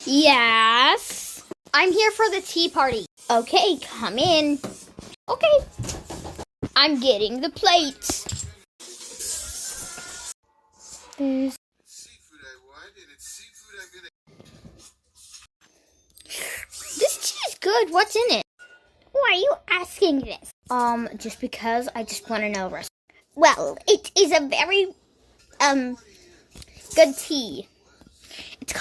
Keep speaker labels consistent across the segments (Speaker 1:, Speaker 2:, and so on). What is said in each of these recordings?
Speaker 1: Yes?
Speaker 2: I'm here for the tea party.
Speaker 1: Okay, come in. Okay. I'm getting the plates. There's... This tea is good. What's in it? Why are you asking this? Just because I just want to know the rest. Well, it is a very, good tea. It's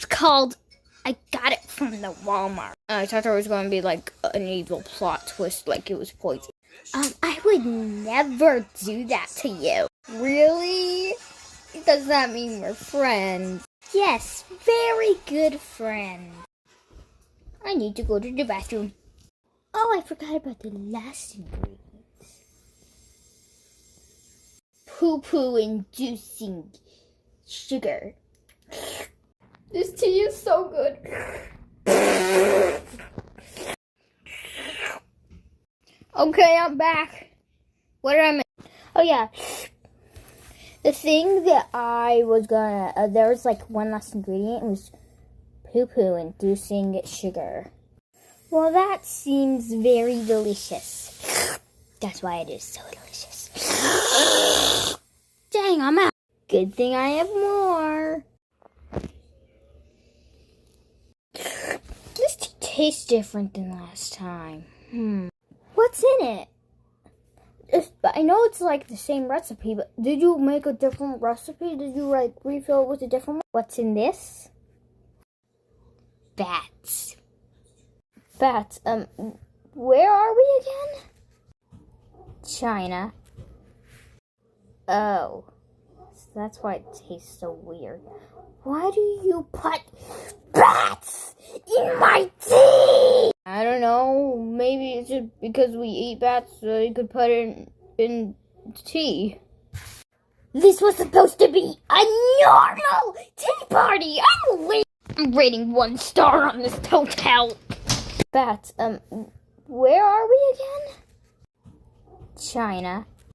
Speaker 1: called, I got it from the Walmart. I thought there was going to be like an evil plot twist, like it was poison. I would never do that to you. Really? Does that mean we're friends? Yes, very good friend. I need to go to the bathroom. Oh, I forgot about the last ingredient. Poo-poo inducing sugar. This tea is so good. Okay, I'm back. What did I miss? Oh yeah. The thing that I was gonna, there was like one last ingredient. It was poo-poo inducing sugar. Well, that seems very delicious. That's why it is so delicious. Dang, I'm out. Good thing I have more. This tea tastes different than last time. What's in it? I know it's like the same recipe, but did you make a different recipe? Did you like refill it with a different one? What's in this? Bats. Bats. Where are we again? China. Oh. So that's why it tastes so weird. Why do you put bats in my tea? I don't know. Maybe it's just because we eat bats, so you could put it in tea. This was supposed to be a normal tea party. I'm rating 1 star on this hotel. Bats. Where are we again? China.